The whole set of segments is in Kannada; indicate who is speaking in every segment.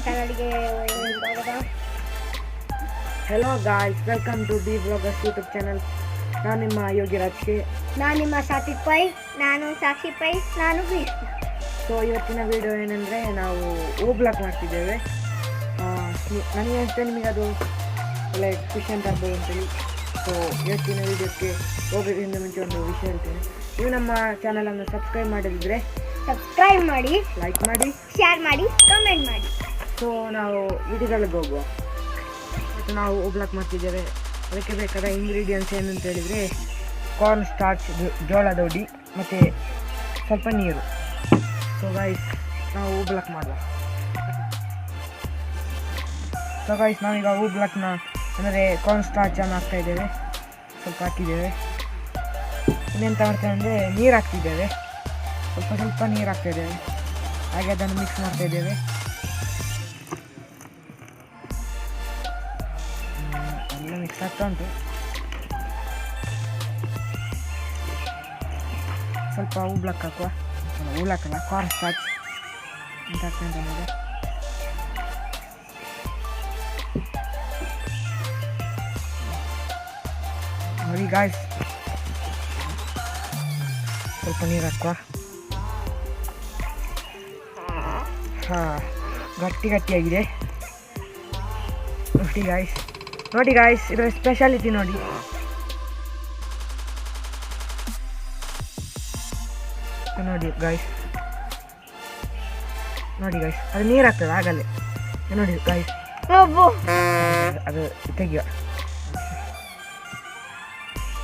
Speaker 1: ಚಾನಲ್ಗೆ ಸ್ವಾಗತ.
Speaker 2: Hello guys, welcome to the bloggers YouTube channel. ನಾನು ನಿಮ್ಮ ಯೋಗಿರಾಜ್ ಕೆ.
Speaker 1: ನಾನು ನಿಮ್ಮ ಸಾತ್ವಿಕ್ ಪೈ. ನಾನು ಸಾಕ್ಷಿ ಪೈ. ನಾನು ಬೀಸ್.
Speaker 2: ಸೊ ಇವತ್ತಿನ ವಿಡಿಯೋ ಏನಂದರೆ, ನಾವು ಬ್ಲಾಗ್ ಮಾಡ್ತಿದ್ದೇವೆ. ನನಗೆ ಅನಿಸುತ್ತೆ ನಿಮಗೆ ಅದು ಲೈಕ್ ಖುಷಿ ಅಂತ ಆಗ್ಬೋದು ಅಂತೇಳಿ. ಸೊ ಇವತ್ತಿನ ವಿಡಿಯೋಕ್ಕೆ ಹೋಗೋದ್ರಿಂದ ಮುಂಚೆ ಒಂದು ವಿಷಯ ಹೇಳ್ತೇನೆ. ನೀವು ನಮ್ಮ ಚಾನಲನ್ನು ಸಬ್ಸ್ಕ್ರೈಬ್ ಮಾಡಿದರೆ
Speaker 1: ಸಬ್ಸ್ಕ್ರೈಬ್ ಮಾಡಿ,
Speaker 2: ಲೈಕ್ ಮಾಡಿ,
Speaker 1: ಶೇರ್ ಮಾಡಿ, ಕಮೆಂಟ್ ಮಾಡಿ.
Speaker 2: ಸೊ ನಾವು ವಿಡಿಯೋಗಳಿಗೆ ಹೋಗುವ. ಮತ್ತು ನಾವು ಬ್ಲಾಗ್ ಮಾಡ್ತಿದ್ದೇವೆ. ಅದಕ್ಕೆ ಬೇಕಾದ ಇಂಗ್ರೀಡಿಯೆಂಟ್ಸ್ ಏನು ಅಂತ ಹೇಳಿದರೆ, ಕಾರ್ನ್ ಸ್ಟಾರ್ಚ್, ಜೋಳದ ಹುಡಿ ಮತ್ತು ಸ್ವಲ್ಪ ನೀರು. ಸೊ ಗೈಸ್, ನಾವು ಬ್ಲಾಕ್ ಮಾಡುವ. ಸೊ ಗೈಸ್, ನಾವೀಗ ಬ್ಲಾಕ್ನ ಅಂದರೆ ಕಾರ್ನ್ ಸ್ಟಾರ್ಚನ್ನು ಹಾಕ್ತಾಯಿದ್ದೇವೆ. ಸ್ವಲ್ಪ ಹಾಕಿದ್ದೇವೆ. ಇನ್ನೆಂತ ಮಾಡ್ತೇವೆ ಅಂದರೆ, ನೀರು ಹಾಕ್ತಿದ್ದೇವೆ. ಸ್ವಲ್ಪ ನೀರು ಹಾಕ್ತಾಯಿದ್ದೇವೆ. ಹಾಗೆ ಅದನ್ನು ಮಿಕ್ಸ್ ಮಾಡ್ತಾಯಿದ್ದೇವೆ. ಎಲ್ಲ ಮಿಕ್ಸ್ ಆಗ್ತಾ ಉಂಟು. ಸ್ವಲ್ಪ ಬ್ಲಾಕ್ ಹಾಕುವ. ಹಾಕಲ್ಲ, ಕಾರ್ನ್ ಸ್ಟಾರ್ಚ್ ಅಂತ ಹಾಕ್ತಂತ ನೋಡಿ. ನೋಡಿ ಗಾಯ್ಸ್, ಸ್ವಲ್ಪ ನೀರು ಹಾಕುವ. ಗಟ್ಟಿಯಾಗಿದೆ. ನೋಡಿ ಗಾಯ್ಸ್, ಇದರ ಸ್ಪೆಷಾಲಿಟಿ ನೋಡಿ. ನೋಡಿ ಗಾಯ್ಸ್, ಅದು ನೀರು ಹಾಕ್ತದೆ ಆಗಲ್ಲೇ. ನೋಡಿ ಗಾಯ್ಸ್, ಅದು ತೆಗಿಯುವ.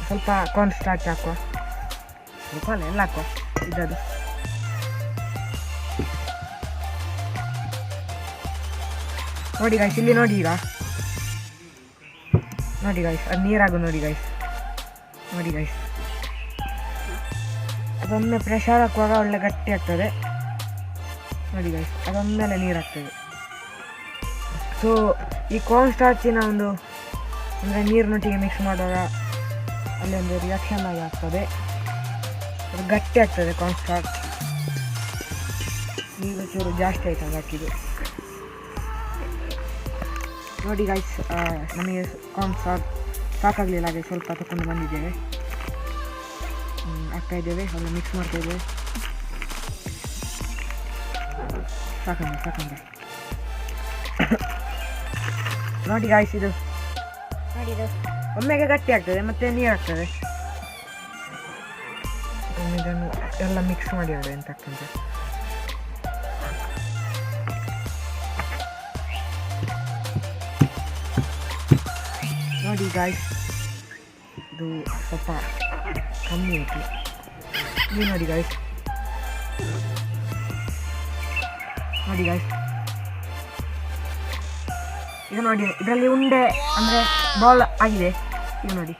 Speaker 2: ಸ್ವಲ್ಪ ಕಾರ್ನ್ ಸ್ಟಾರ್ಚ್ ಹಾಕುವ. ಸ್ವಲ್ಪ ಅಲ್ಲ, ಎಲ್ಲ ಹಾಕುವ. ಇದದು ನೋಡಿ ಗಾಯ್ಸ್, ಇಲ್ಲಿ ನೋಡಿ. ಈಗ ನೋಡಿ ಗಾಯ್ಸ್, ಅದು ನೀರಾಗು. ನೋಡಿ ಗಾಯ್ಸ್, ಅದೊಮ್ಮೆ ಪ್ರೆಷರ್ ಹಾಕುವಾಗ ಒಳ್ಳೆ ಗಟ್ಟಿ ಆಗ್ತದೆ. ನೋಡಿ ಗಾಯ್ಸ್, ಅದೊಂದೆಲ್ಲ ನೀರು ಹಾಕ್ತದೆ. ಸೊ ಈ ಕಾರ್ನ್ ಸ್ಟಾರ್ಚಿನ ಒಂದು ಅಂದರೆ ನೀರಿನೊಟ್ಟಿಗೆ ಮಿಕ್ಸ್ ಮಾಡುವಾಗ ಅಲ್ಲಿ ಒಂದು ರಿಯಾಕ್ಷನ್ ಆಗಿ ಆಗ್ತದೆ. ಅದು ಗಟ್ಟಿ ಆಗ್ತದೆ ಕಾರ್ನ್ ಸ್ಟಾರ್ಚ್. ನೀರು ಚೂರು ಜಾಸ್ತಿ ಆಯ್ತು ಅದು ಹಾಕಿದ್ದು. ನೋಡಿ ಗಾಯ್ಸ್, ನಮಗೆ ಕಾರ್ನ್ ಸ್ಟಾರ್ಚ್ ಸಾಕಾಗಲಿಲ್ಲ, ಹಾಗೆ ಸ್ವಲ್ಪ ತಗೊಂಡು ಬಂದಿದ್ದೇವೆ. ಹಾಕ್ತಾಯಿದ್ದೇವೆ, ಎಲ್ಲ ಮಿಕ್ಸ್ ಮಾಡ್ತಾಯಿದ್ದೇವೆ. ಸಾಕಂದ್ರೆ ನೋಡಿ ಗಾಯ್ಸ್, ಇದು ಒಮ್ಮೆಗೆ ಗಟ್ಟಿ ಆಗ್ತದೆ, ಮತ್ತೆ ನೀರು ಆಗ್ತದೆ. ಇದನ್ನು ಎಲ್ಲ ಮಿಕ್ಸ್ ಮಾಡಿ ಎಂತ ಆಗ್ತದೆ. ನೋಡಿ ಗಾಯ್ಸ್, ಇದು ಸ್ವಲ್ಪ ಕಮ್ಮಿ ಆಯಿತು. ನೀವು ನೋಡಿ ಗಾಯ್ಸ್, ಈಗ ನೋಡಿ, ಇದರಲ್ಲಿ ಉಂಡೆ ಅಂದರೆ ಬಾಲ್ ಆಗಿದೆ. ಈಗ ನೋಡಿ,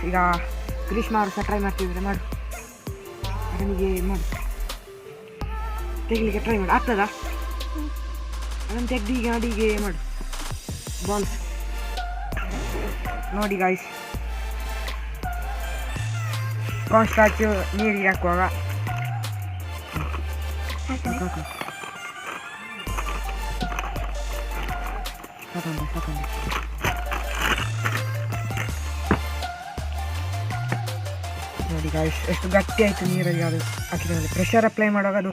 Speaker 2: ಈಗ ಗ್ರೀಷ್ಮ ಅವರು ಸಹ ಟ್ರೈ ಮಾಡ್ತಿದ್ರೆ ಮಾಡು. ಅದನಿಗೆ ಮಾಡು, ತೆಗಿಲಿಕ್ಕೆ ಟ್ರೈ ಮಾಡು. ಆಗ್ತದಾ? ಅದನ್ನು ತೆಗ್ದು ಈಗ ಅಡಿಗೆ ಮಾಡು ಬಾಲ್ಸ್. ನೋಡಿ ಗಾಯ್ಸ್, ಕಾರ್ನ್ ಸ್ಟಾರ್ಚು ನೀರಿಗೆ ಹಾಕುವಾಗ ಸಾಕಂದ್ರೆ ನೋಡಿ ಗಾಯ್ಸ್, ಎಷ್ಟು ಗಟ್ಟಿ ಆಯಿತು ನೀರಲ್ಲಿ. ಅದು ಹಾಕಿದ ಮೇಲೆ ಪ್ರೆಷರ್ ಅಪ್ಲೈ ಮಾಡುವಾಗ ಅದು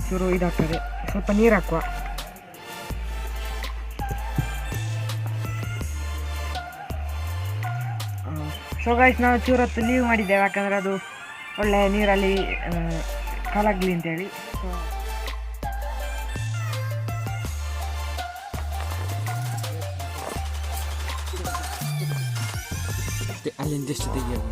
Speaker 2: ಚೂರು ಇದಾಗ್ತದೆ. ಸ್ವಲ್ಪ ನೀರು ಹಾಕುವ. ಸೊ ಗಾಯ್ಸ್, ನಾವು ಚೂರು ಹೊತ್ತು ಲೀವ್ ಮಾಡಿದ್ದೇವೆ, ಯಾಕಂದರೆ ಅದು ಒಳ್ಳೆ ನೀರಲ್ಲಿ ಕಲಗಲಿ ಅಂತೇಳಿ. ಸೊ
Speaker 3: ಅಲ್ಲಿಂದೆಷ್ಟು ತೆಗಿಯೋದು.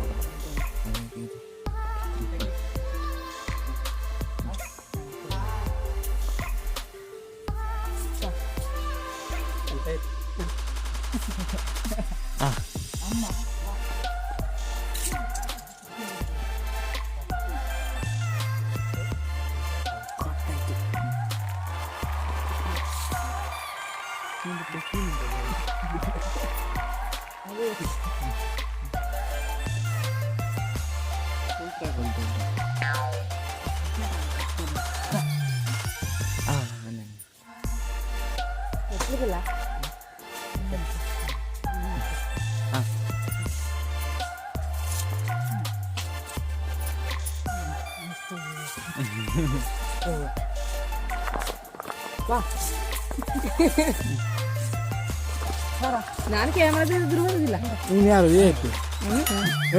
Speaker 2: ನಾನು ಕ್ಯಾಮರಾ ಬರುದಿಲ್ಲ.
Speaker 3: ನೀನು ಯಾರು VIP?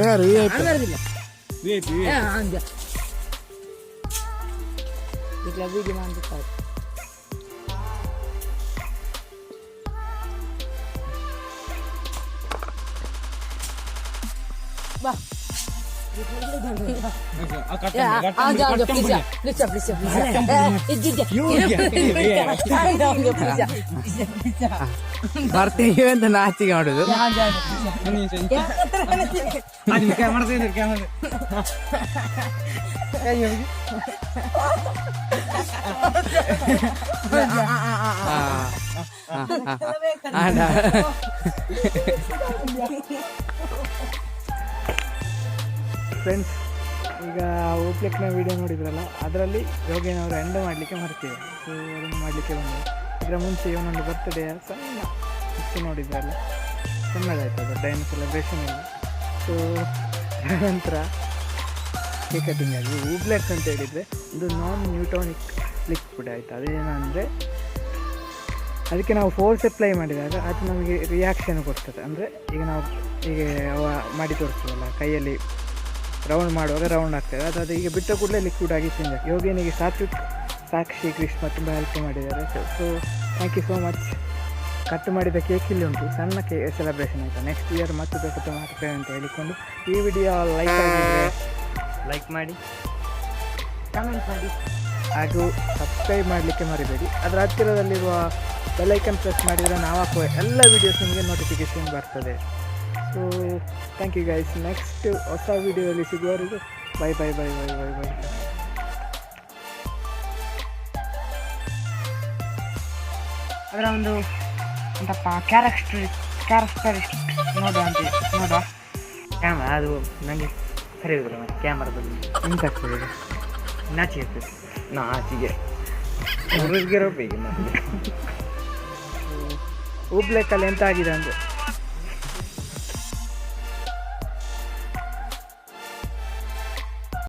Speaker 3: ಯಾರು VIP?
Speaker 2: ಬರುದಿಲ್ಲ.
Speaker 3: VIP.
Speaker 2: ಅಂದ ಕ್ಲಬ್ಬಿಗೆ ಮಾಡ್ಬೇಕಾಯ್ತು. ಬಾ
Speaker 3: ಬರ್ತೀವಿ ಅಂತ ನಾಚಿಕೆ ಮಾಡುದು.
Speaker 2: ಫ್ರೆಂಡ್ಸ್, ಈಗ ಓಪ್ಲೆಕ್ನ ವಿಡಿಯೋ ನೋಡಿದ್ರಲ್ಲ, ಅದರಲ್ಲಿ ಯೋಗೇನವರು ಎಂಡ್ ಮಾಡಲಿಕ್ಕೆ ಮರ್ತೀವಿ. ಸೊ ಅದನ್ನು ಮಾಡಲಿಕ್ಕೆ ಬಂದರು. ಇದರ ಮುಂಚೆ ಇವನೊಂದು ಬರ್ತ್ಡೇ ಸಣ್ಣ ಇತ್ತು ನೋಡಿದ್ರಲ್ಲ, ಸಣ್ಣದಾಯ್ತು ಅದು ಡೈನ್ ಸೆಲೆಬ್ರೇಷನ್ ಇಲ್ಲ. ಸೊ ನಂತರ ಕೇಕ್ ಕಟಿಂಗ್ ಆಗಿ ಓಪ್ಲೆಕ್ ಅಂತ ಹೇಳಿದರೆ ಒಂದು ನಾನ್ ನ್ಯೂಟಾನಿಕ್ ಲಿಕ್ವಿಡ್ ಆಯಿತು. ಅದೇನಂದರೆ ಅದಕ್ಕೆ ನಾವು ಫೋರ್ಸ್ ಅಪ್ಲೈ ಮಾಡಿದಾಗ ಅದು ನಮಗೆ ರಿಯಾಕ್ಷನ್ ಕೊಡ್ತದೆ. ಅಂದರೆ ಈಗ ನಾವು ಹೀಗೆ ಮಾಡಿ ತೋರಿಸ್ತೀವಲ್ಲ, ಕೈಯಲ್ಲಿ ರೌಂಡ್ ಮಾಡುವಾಗ ರೌಂಡ್ ಆಗ್ತದೆ. ಅದು ಈಗ ಬಿಟ್ಟ ಕೂಡಲೇ ಲಿಕ್ವಿಡ್ ಆಗಿ ಚೇಂಜ್ ಆಗ್ತದೆ. ಯೋಗಿನಿಗೆ ಸಾಕ್ಷಿ ಕೃಷ್ಣ ತುಂಬ ಹೆಲ್ಪ್ ಮಾಡಿದ್ದಾರೆ. So thank you so much. Cut ಮಾಡಿದ ಕೇಕ್ ಇಲ್ಲಿ ಉಂಟು, ಸಣ್ಣ ಸೆಲೆಬ್ರೇಷನ್ ಆಯಿತು. ನೆಕ್ಸ್ಟ್ ಇಯರ್ ಮತ್ತೆ ದೊಡ್ಡ ಮಾಡ್ತೇವೆ ಅಂತ ಹೇಳಿಕೊಂಡು ಈ ವಿಡಿಯೋ ಲೈಕ್ ಆಗಿದ್ದರೆ ಲೈಕ್ ಮಾಡಿ, ಕಮೆಂಟ್ ಮಾಡಿ, ಹಾಗೂ ಸಬ್ಸ್ಕ್ರೈಬ್ ಮಾಡಲಿಕ್ಕೆ ಮರಿಬೇಡಿ. ಅದರ ಹತ್ತಿರದಲ್ಲಿರುವ ಬೆಲ್ಲೈಕನ್ ಪ್ರೆಸ್ ಮಾಡಿದರೆ ನಾವು ಹಾಕುವ ಎಲ್ಲ ವೀಡಿಯೋಸ್ ನಿಮಗೆ ನೋಟಿಫಿಕೇಷನ್ ಬರ್ತದೆ. So thank you guys. Next ಹೊಸ ವೀಡಿಯೋದಲ್ಲಿ ಸಿಗುವವರೆಗೂ bye bye bye bye bye bye. ಅದರ ಒಂದು ಎಂತಪ್ಪ ಕ್ಯಾರೆಕ್ಟರಿಸ್ಟಿಕ್ ನೋಡುವ ಕ್ಯಾಮ್ರಾ ಅದು ನನಗೆ ಸರಿ ಹೋಗಿಲ್ಲ. ಕ್ಯಾಮ್ರಾದಲ್ಲಿ ಎಂತಾಗ್ತದೆ, ನಾಚಿಗೆ ಆಗ್ತದೆ. ನಾಚಿಗೆ ಓಬ್ಲೆಕ್ಕಲ್ಲಿ ಎಂತ ಆಗಿದೆ ಅಂದರೆ